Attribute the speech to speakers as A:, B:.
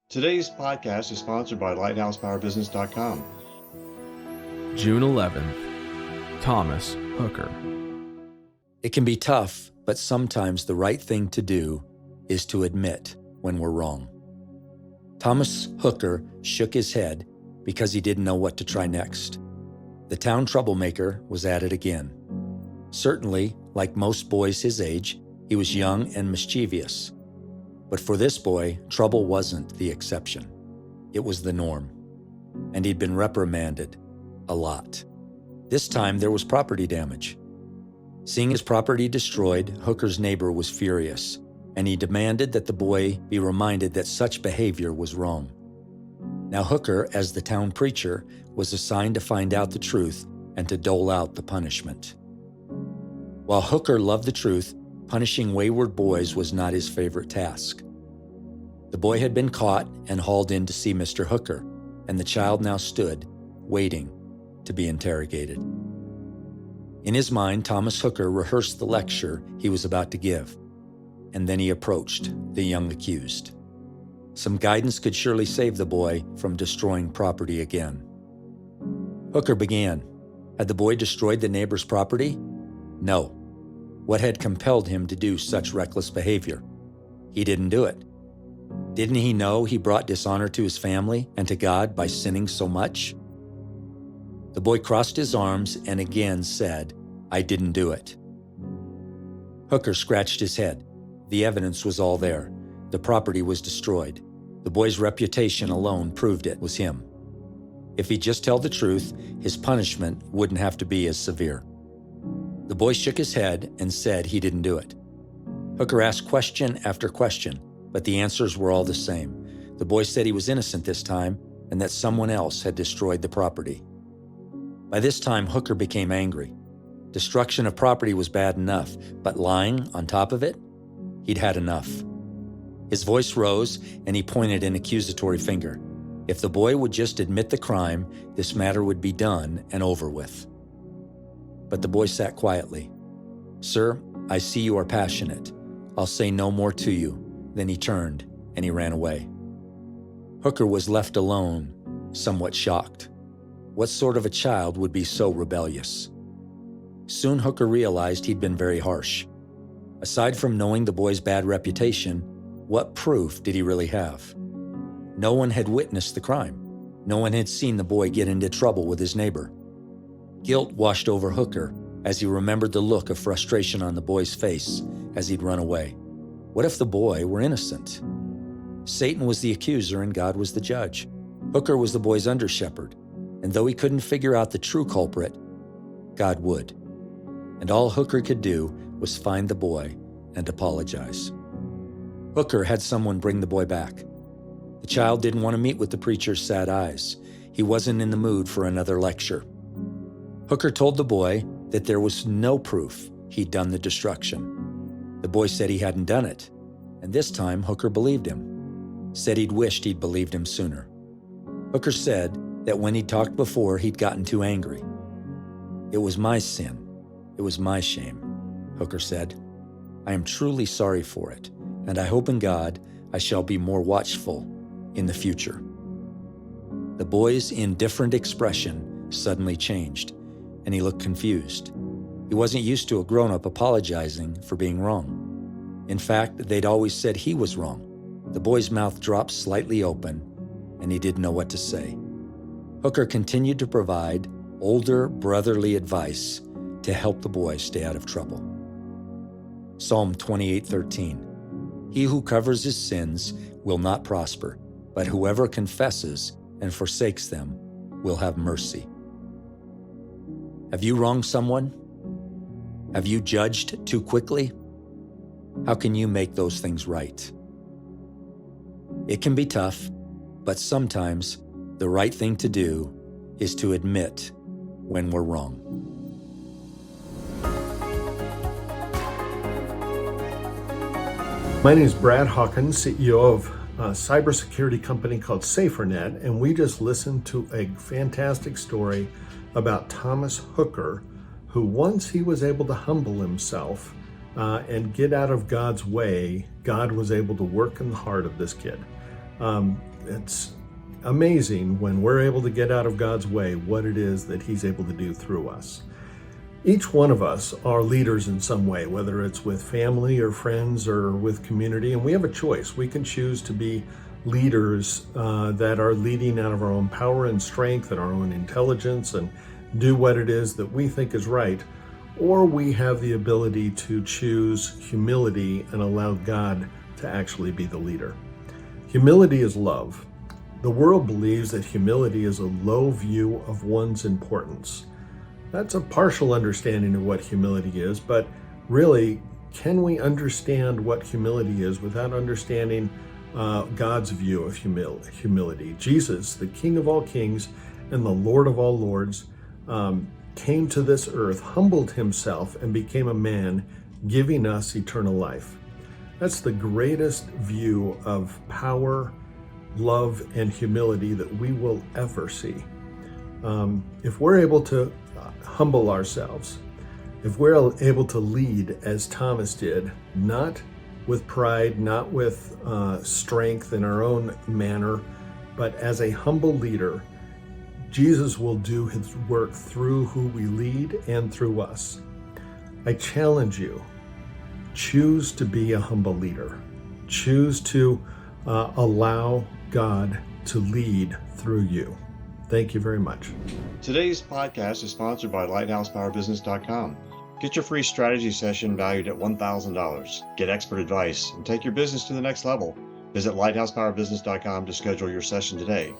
A: Today's podcast is sponsored by lighthousepowerbusiness.com.
B: June 11th, Thomas Hooker.
C: It can be tough, but sometimes the right thing to do is to admit when we're wrong. Thomas Hooker shook his head because he didn't know what to try next. The town troublemaker was at it again. Certainly, like most boys his age, he was young and mischievous. But for this boy, trouble wasn't the exception. It was the norm. And he'd been reprimanded a lot. This time there was property damage. Seeing his property destroyed, Hooker's neighbor was furious, and he demanded that the boy be reminded that such behavior was wrong. Now Hooker, as the town preacher, was assigned to find out the truth and to dole out the punishment. While Hooker loved the truth, punishing wayward boys was not his favorite task. The boy had been caught and hauled in to see Mr. Hooker, and the child now stood, waiting to be interrogated. In his mind, Thomas Hooker rehearsed the lecture he was about to give, and then he approached the young accused. Some guidance could surely save the boy from destroying property again. Hooker began. Had the boy destroyed the neighbor's property? No. What had compelled him to do such reckless behavior? He didn't do it. Didn't he know he brought dishonor to his family and to God by sinning so much? The boy crossed his arms and again said, "I didn't do it." Hooker scratched his head. The evidence was all there. The property was destroyed. The boy's reputation alone proved it was him. If he'd just tell the truth, his punishment wouldn't have to be as severe. The boy shook his head and said he didn't do it. Hooker asked question after question, but the answers were all the same. The boy said he was innocent this time and that someone else had destroyed the property. By this time, Hooker became angry. Destruction of property was bad enough, but lying on top of it? He'd had enough. His voice rose and he pointed an accusatory finger. If the boy would just admit the crime, this matter would be done and over with. But the boy sat quietly. "Sir, I see you are passionate. I'll say no more to you." Then he turned and he ran away. Hooker was left alone, somewhat shocked. What sort of a child would be so rebellious? Soon Hooker realized he'd been very harsh. Aside from knowing the boy's bad reputation, what proof did he really have? No one had witnessed the crime. No one had seen the boy get into trouble with his neighbor. Guilt washed over Hooker as he remembered the look of frustration on the boy's face as he'd run away. What if the boy were innocent? Satan was the accuser and God was the judge. Hooker was the boy's under-shepherd, and though he couldn't figure out the true culprit, God would. And all Hooker could do was find the boy and apologize. Hooker had someone bring the boy back. The child didn't want to meet with the preacher's sad eyes. He wasn't in the mood for another lecture. Hooker told the boy that there was no proof he'd done the destruction. The boy said he hadn't done it, and this time Hooker believed him. Said he'd wished he'd believed him sooner. Hooker said that when he'd talked before, he'd gotten too angry. "It was my sin. It was my shame," Hooker said. "I am truly sorry for it, and I hope in God I shall be more watchful in the future." The boy's indifferent expression suddenly changed, and he looked confused. He wasn't used to a grown-up apologizing for being wrong. In fact, they'd always said he was wrong. The boy's mouth dropped slightly open, and he didn't know what to say. Hooker continued to provide older brotherly advice to help the boy stay out of trouble. Psalm 28:13. "He who covers his sins will not prosper, but whoever confesses and forsakes them will have mercy." Have you wronged someone? Have you judged too quickly? How can you make those things right? It can be tough, but sometimes the right thing to do is to admit when we're wrong.
D: My name is Brad Hawkins, CEO of a cybersecurity company called SaferNet, and we just listened to a fantastic story about Thomas Hooker, who once he was able to humble himself and get out of God's way, God was able to work in the heart of this kid. it's amazing when we're able to get out of God's way what it is that He's able to do through us. Each one of us are leaders in some way, whether it's with family or friends or with community, and we have a choice. We can choose to be leaders that are leading out of our own power and strength and our own intelligence and do what it is that we think is right, or we have the ability to choose humility and allow God to actually be the leader. Humility is love. The world believes that humility is a low view of one's importance. That's a partial understanding of what humility is, but really, can we understand what humility is without understanding God's view of humility? Jesus, the King of all kings and the Lord of all lords, came to this earth, humbled himself, and became a man, giving us eternal life. That's the greatest view of power, love, and humility that we will ever see. If we're able to humble ourselves, if we're able to lead as Thomas did, not with pride, not with strength in our own manner, but as a humble leader, Jesus will do His work through who we lead and through us. I challenge you, choose to be a humble leader. Choose to allow God to lead through you. Thank you very much.
A: Today's podcast is sponsored by LighthousePowerBusiness.com. Get your free strategy session valued at $1,000. Get expert advice and take your business to the next level. Visit LighthousePowerBusiness.com to schedule your session today.